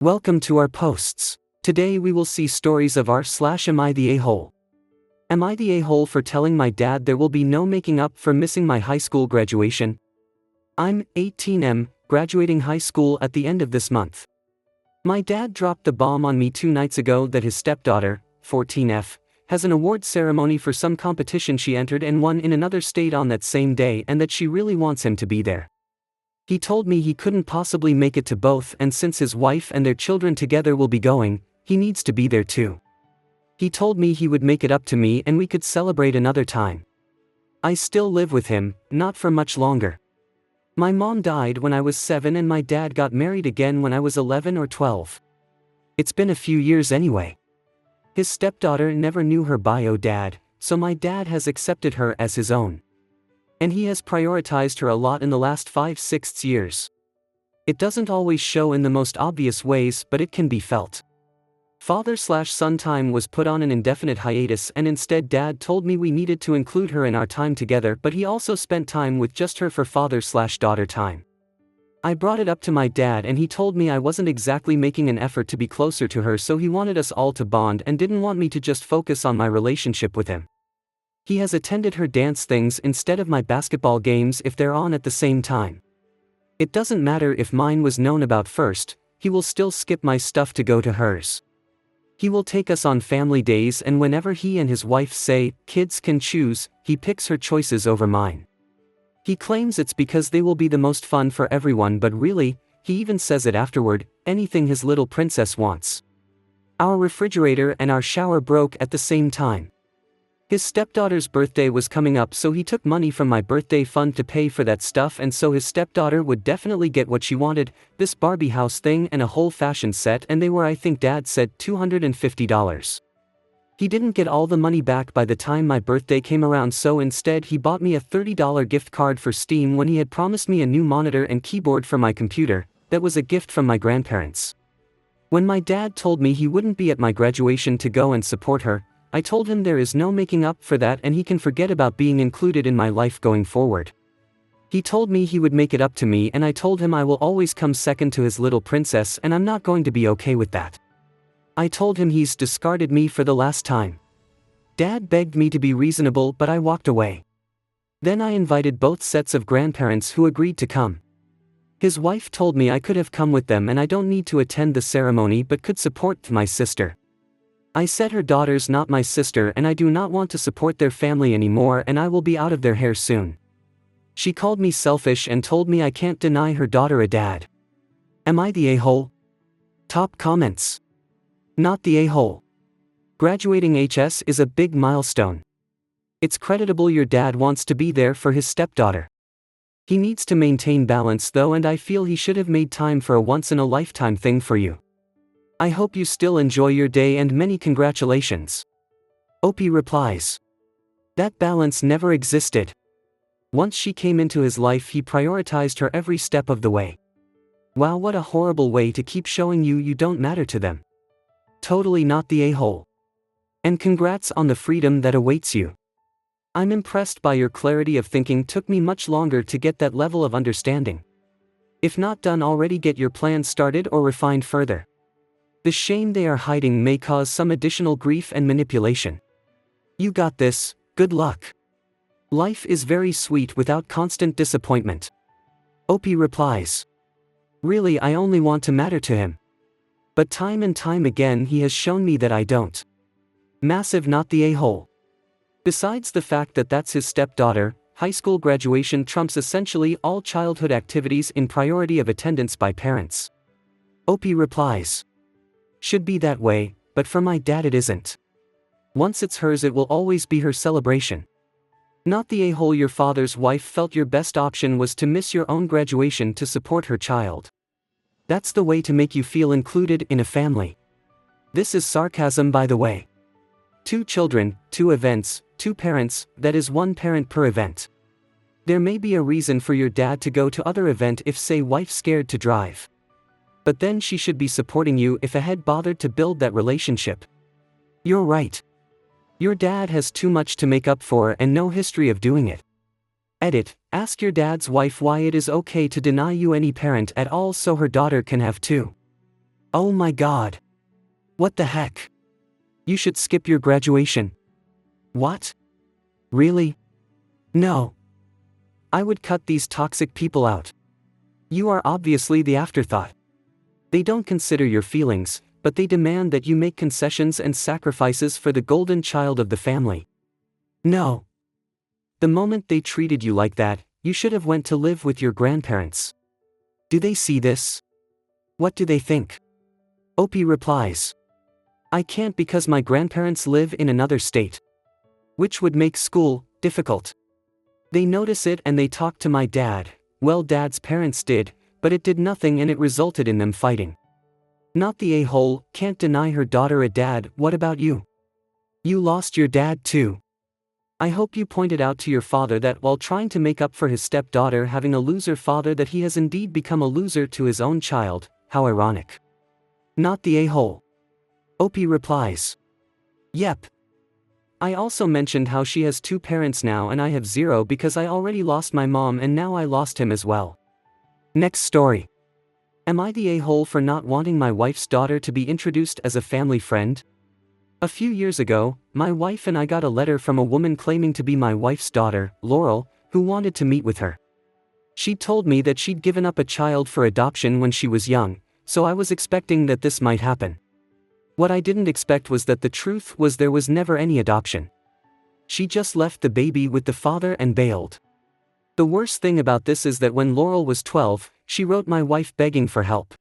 Welcome to our posts. Today we will see stories of am I the a-hole? Am I the a-hole for telling my dad there will be no making up for missing my high school graduation? I'm 18, graduating high school at the end of this month. My dad dropped the bomb on me 2 nights ago that his stepdaughter, 14F, has an award ceremony for some competition she entered and won in another state on that same day and that she really wants him to be there. He told me he couldn't possibly make it to both, and since his wife and their children together will be going, he needs to be there too. He told me he would make it up to me and we could celebrate another time. I still live with him, not for much longer. My mom died when I was 7 and my dad got married again when I was 11 or 12. It's been a few years anyway. His stepdaughter never knew her bio dad, so my dad has accepted her as his own. And he has prioritized her a lot in the last 5-6 years. It doesn't always show in the most obvious ways, but it can be felt. Father/son time was put on an indefinite hiatus, and instead Dad told me we needed to include her in our time together, but he also spent time with just her for father/daughter time. I brought it up to my dad and he told me I wasn't exactly making an effort to be closer to her, so he wanted us all to bond and didn't want me to just focus on my relationship with him. He has attended her dance things instead of my basketball games if they're on at the same time. It doesn't matter if mine was known about first, he will still skip my stuff to go to hers. He will take us on family days, and whenever he and his wife say, "Kids can choose," he picks her choices over mine. He claims it's because they will be the most fun for everyone, but really, he even says it afterward, anything his little princess wants. Our refrigerator and our shower broke at the same time. His stepdaughter's birthday was coming up, so he took money from my birthday fund to pay for that stuff, and so his stepdaughter would definitely get what she wanted, this Barbie house thing and a whole fashion set, and they were, I think Dad said, $250. He didn't get all the money back by the time my birthday came around, so instead he bought me a $30 gift card for Steam when he had promised me a new monitor and keyboard for my computer. That was a gift from my grandparents. When my dad told me he wouldn't be at my graduation to go and support her, I told him there is no making up for that and he can forget about being included in my life going forward. He told me he would make it up to me, and I told him I will always come second to his little princess and I'm not going to be okay with that. I told him he's discarded me for the last time. Dad begged me to be reasonable, but I walked away. Then I invited both sets of grandparents who agreed to come. His wife told me I could have come with them and I don't need to attend the ceremony but could support my sister. I said her daughter's not my sister and I do not want to support their family anymore and I will be out of their hair soon. She called me selfish and told me I can't deny her daughter a dad. Am I the a-hole? Top comments. Not the a-hole. Graduating HS is a big milestone. It's creditable your dad wants to be there for his stepdaughter. He needs to maintain balance though, and I feel he should have made time for a once-in-a-lifetime thing for you. I hope you still enjoy your day and many congratulations. Opie replies. That balance never existed. Once she came into his life he prioritized her every step of the way. Wow, what a horrible way to keep showing you don't matter to them. Totally not the a-hole. And congrats on the freedom that awaits you. I'm impressed by your clarity of thinking. Took me much longer to get that level of understanding. If not done already, get your plans started or refined further. The shame they are hiding may cause some additional grief and manipulation. You got this, good luck. Life is very sweet without constant disappointment. Opie replies. Really, I only want to matter to him. But time and time again he has shown me that I don't. Massive not the a-hole. Besides the fact that that's his stepdaughter, high school graduation trumps essentially all childhood activities in priority of attendance by parents. Opie replies. Should be that way, but for my dad it isn't. Once it's hers it will always be her celebration. Not the a-hole. Your father's wife felt your best option was to miss your own graduation to support her child. That's the way to make you feel included in a family. This is sarcasm, by the way. 2 children, 2 events, 2 parents, that is 1 parent per event. There may be a reason for your dad to go to other event if say wife scared to drive. But then she should be supporting you if a head bothered to build that relationship. You're right. Your dad has too much to make up for and no history of doing it. Edit, ask your dad's wife why it is okay to deny you any parent at all so her daughter can have 2. Oh my god. What the heck? You should skip your graduation. What? Really? No. I would cut these toxic people out. You are obviously the afterthought. They don't consider your feelings, but they demand that you make concessions and sacrifices for the golden child of the family. No. The moment they treated you like that, you should have went to live with your grandparents. Do they see this? What do they think? Opie replies. I can't because my grandparents live in another state. Which would make school difficult. They notice it and they talk to my dad. Well, Dad's parents did, but it did nothing and it resulted in them fighting. Not the a-hole, can't deny her daughter a dad. What about you? You lost your dad too. I hope you pointed out to your father that while trying to make up for his stepdaughter having a loser father that he has indeed become a loser to his own child. How ironic. Not the a-hole. Opie replies. Yep. I also mentioned how she has 2 parents now and I have 0 because I already lost my mom and now I lost him as well. Next story. Am I the a-hole for not wanting my wife's daughter to be introduced as a family friend? A few years ago, my wife and I got a letter from a woman claiming to be my wife's daughter, Laurel, who wanted to meet with her. She told me that she'd given up a child for adoption when she was young, so I was expecting that this might happen. What I didn't expect was that the truth was there was never any adoption. She just left the baby with the father and bailed. The worst thing about this is that when Laurel was 12, she wrote my wife begging for help.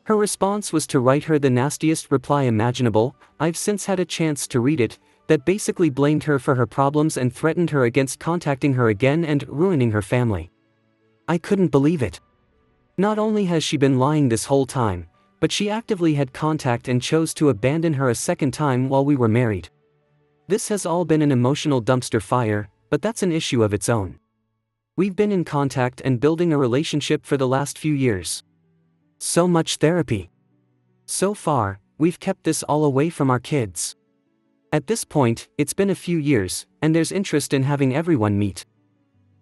Her response was to write her the nastiest reply imaginable. I've since had a chance to read it, that basically blamed her for her problems and threatened her against contacting her again and ruining her family. I couldn't believe it. Not only has she been lying this whole time, but she actively had contact and chose to abandon her a second time while we were married. This has all been an emotional dumpster fire, but that's an issue of its own. We've been in contact and building a relationship for the last few years. So much therapy. So far, we've kept this all away from our kids. At this point, it's been a few years, and there's interest in having everyone meet.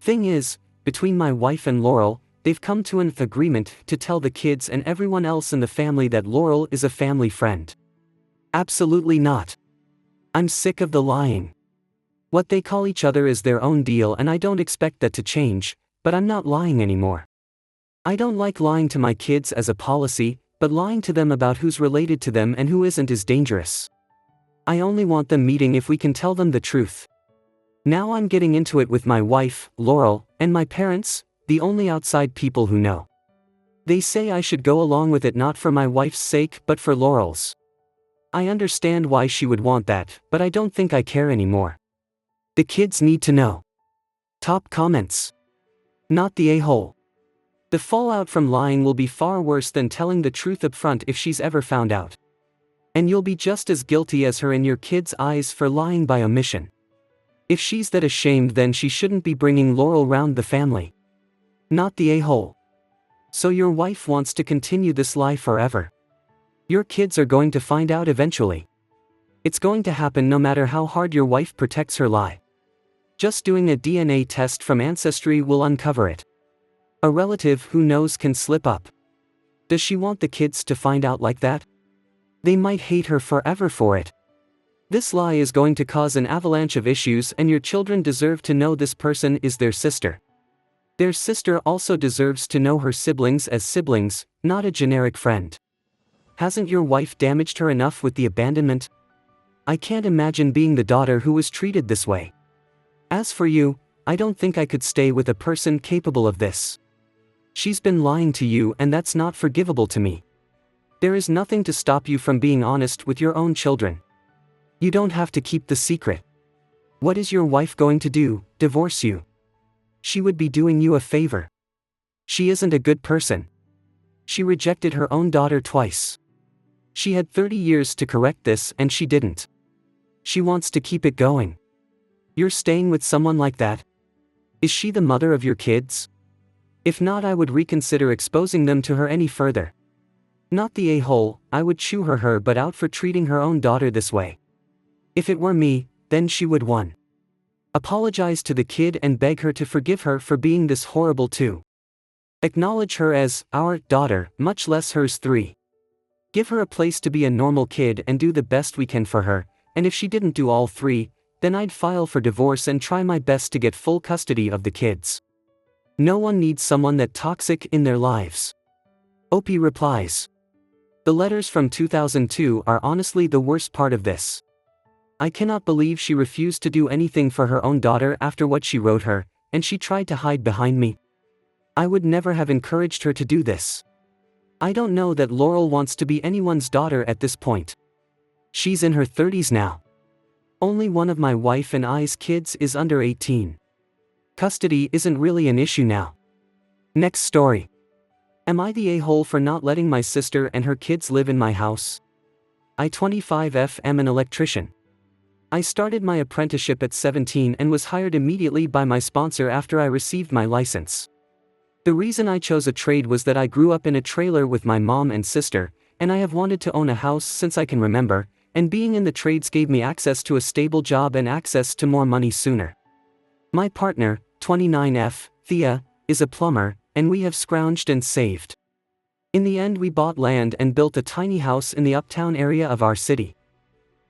Thing is, between my wife and Laurel, they've come to an agreement to tell the kids and everyone else in the family that Laurel is a family friend. Absolutely not. I'm sick of the lying. What they call each other is their own deal and I don't expect that to change, but I'm not lying anymore. I don't like lying to my kids as a policy, but lying to them about who's related to them and who isn't is dangerous. I only want them meeting if we can tell them the truth. Now I'm getting into it with my wife, Laurel, and my parents, the only outside people who know. They say I should go along with it not for my wife's sake but for Laurel's. I understand why she would want that, but I don't think I care anymore. The kids need to know. Top comments. Not the a-hole. The fallout from lying will be far worse than telling the truth up front if she's ever found out. And you'll be just as guilty as her in your kids' eyes for lying by omission. If she's that ashamed then she shouldn't be bringing Laurel round the family. Not the a-hole. So your wife wants to continue this lie forever. Your kids are going to find out eventually. It's going to happen no matter how hard your wife protects her lie. Just doing a DNA test from Ancestry will uncover it. A relative who knows can slip up. Does she want the kids to find out like that? They might hate her forever for it. This lie is going to cause an avalanche of issues and your children deserve to know this person is their sister. Their sister also deserves to know her siblings as siblings, not a generic friend. Hasn't your wife damaged her enough with the abandonment? I can't imagine being the daughter who was treated this way. As for you, I don't think I could stay with a person capable of this. She's been lying to you and that's not forgivable to me. There is nothing to stop you from being honest with your own children. You don't have to keep the secret. What is your wife going to do, divorce you? She would be doing you a favor. She isn't a good person. She rejected her own daughter twice. She had 30 years to correct this and she didn't. She wants to keep it going. You're staying with someone like that? Is she the mother of your kids? If not, I would reconsider exposing them to her any further. Not the a-hole, I would chew her but out for treating her own daughter this way. If it were me, then she would 1. Apologize to the kid and beg her to forgive her for being this horrible too. Acknowledge her as our daughter, much less hers. 3. Give her a place to be a normal kid and do the best we can for her, and if she didn't do all three, then I'd file for divorce and try my best to get full custody of the kids. No one needs someone that toxic in their lives. OP replies. The letters from 2002 are honestly the worst part of this. I cannot believe she refused to do anything for her own daughter after what she wrote her, and she tried to hide behind me. I would never have encouraged her to do this. I don't know that Laurel wants to be anyone's daughter at this point. She's in her 30s now. Only one of my wife and I's kids is under 18. Custody isn't really an issue now. Next story. Am I the a-hole for not letting my sister and her kids live in my house? I 25F am an electrician. I started my apprenticeship at 17 and was hired immediately by my sponsor after I received my license. The reason I chose a trade was that I grew up in a trailer with my mom and sister, and I have wanted to own a house since I can remember, and being in the trades gave me access to a stable job and access to more money sooner. My partner, 29F, Thea, is a plumber, and we have scrounged and saved. In the end, we bought land and built a tiny house in the uptown area of our city.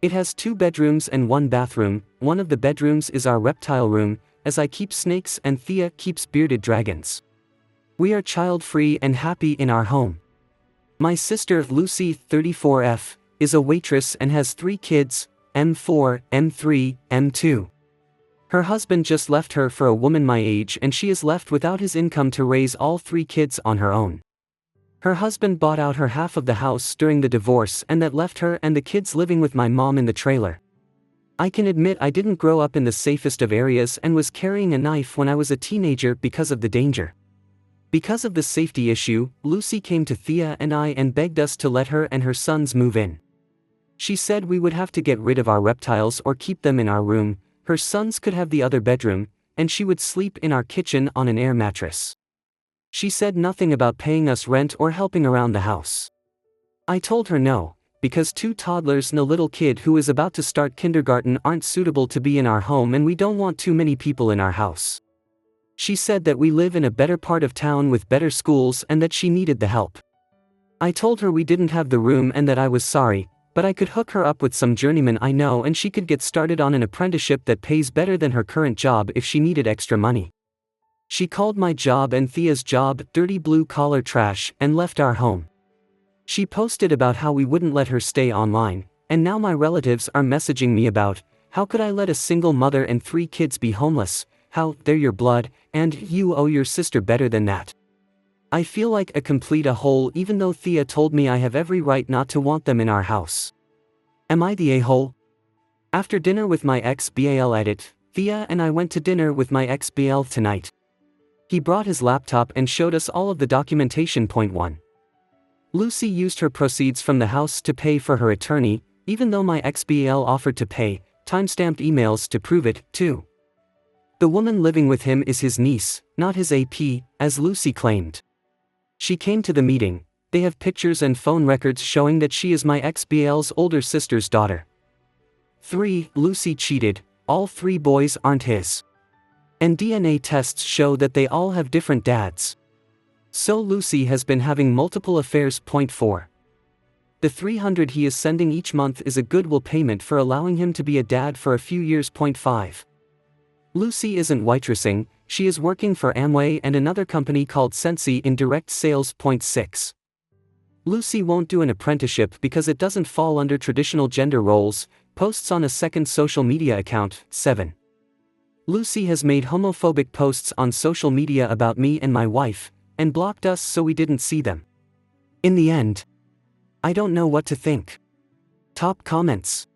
It has 2 bedrooms and 1 bathroom. One of the bedrooms is our reptile room, as I keep snakes and Thea keeps bearded dragons. We are child-free and happy in our home. My sister, Lucy, 34F, is a waitress and has 3 kids, M4, M3, M2. Her husband just left her for a woman my age and she is left without his income to raise all 3 kids on her own. Her husband bought out her half of the house during the divorce and that left her and the kids living with my mom in the trailer. I can admit I didn't grow up in the safest of areas and was carrying a knife when I was a teenager because of the danger. Because of the safety issue, Lucy came to Thea and I and begged us to let her and her sons move in. She said we would have to get rid of our reptiles or keep them in our room, her sons could have the other bedroom, and she would sleep in our kitchen on an air mattress. She said nothing about paying us rent or helping around the house. I told her no, because 2 toddlers and a little kid who is about to start kindergarten aren't suitable to be in our home and we don't want too many people in our house. She said that we live in a better part of town with better schools and that she needed the help. I told her we didn't have the room and that I was sorry, but I could hook her up with some journeyman I know and she could get started on an apprenticeship that pays better than her current job if she needed extra money. She called my job and Thea's job dirty blue-collar trash and left our home. She posted about how we wouldn't let her stay online, and now my relatives are messaging me about, how could I let a single mother and 3 kids be homeless, how, they're your blood, and you owe your sister better than that. I feel like a complete a-hole even though Thea told me I have every right not to want them in our house. Am I the a-hole? After dinner with my ex-BAL edit, Thea and I went to dinner with my ex-BL tonight. He brought his laptop and showed us all of the documentation. Point 1. Lucy used her proceeds from the house to pay for her attorney, even though my ex-BL offered to pay, timestamped emails to prove it, too. The woman living with him is his niece, not his AP, as Lucy claimed. She came to the meeting. They have pictures and phone records showing that she is my ex-BL's older sister's daughter. 3. Lucy cheated, all 3 boys aren't his. And DNA tests show that they all have different dads. So Lucy has been having multiple affairs. Point 4. The $300 he is sending each month is a goodwill payment for allowing him to be a dad for a few years. Point 5. Lucy isn't waitressing, she is working for Amway and another company called Sensi in direct sales. Point 6. Lucy won't do an apprenticeship because it doesn't fall under traditional gender roles, posts on a second social media account. 7. Lucy has made homophobic posts on social media about me and my wife, and blocked us so we didn't see them. In the end, I don't know what to think. Top comments.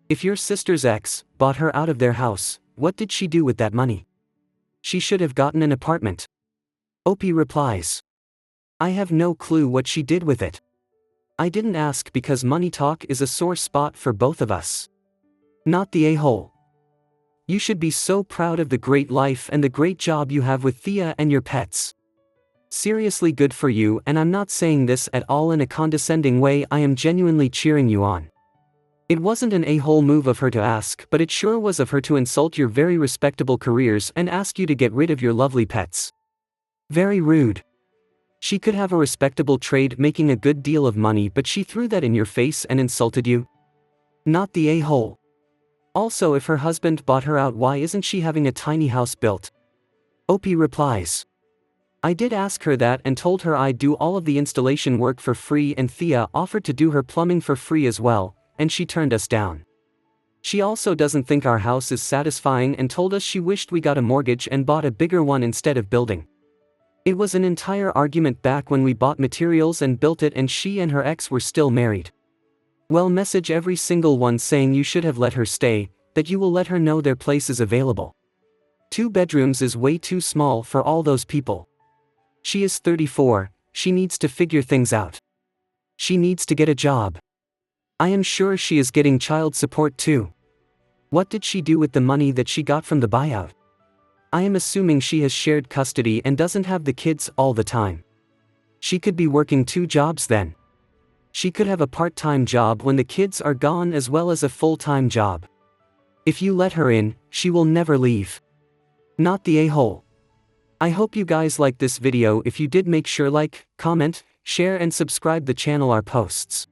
If your sister's ex bought her out of their house, what did she do with that money? She should have gotten an apartment. OP replies. I have no clue what she did with it. I didn't ask because money talk is a sore spot for both of us. Not the a-hole. You should be so proud of the great life and the great job you have with Thea and your pets. Seriously good for you, and I'm not saying this at all in a condescending way, I am genuinely cheering you on. It wasn't an a-hole move of her to ask, but it sure was of her to insult your very respectable careers and ask you to get rid of your lovely pets. Very rude. She could have a respectable trade making a good deal of money, but she threw that in your face and insulted you? Not the a-hole. Also, if her husband bought her out, why isn't she having a tiny house built? Opie replies. I did ask her that and told her I'd do all of the installation work for free, and Thea offered to do her plumbing for free as well, and she turned us down. She also doesn't think our house is satisfying and told us she wished we got a mortgage and bought a bigger one instead of building. It was an entire argument back when we bought materials and built it, and she and her ex were still married. Well, message every single one saying you should have let her stay, that you will let her know their place is available. 2 bedrooms is way too small for all those people. She is 34, she needs to figure things out. She needs to get a job. I am sure she is getting child support too. What did she do with the money that she got from the buyout? I am assuming she has shared custody and doesn't have the kids all the time. She could be working 2 jobs then. She could have a part-time job when the kids are gone as well as a full-time job. If you let her in, she will never leave. Not the a-hole. I hope you guys liked this video. If you did, make sure like, comment, share and subscribe the channel our posts.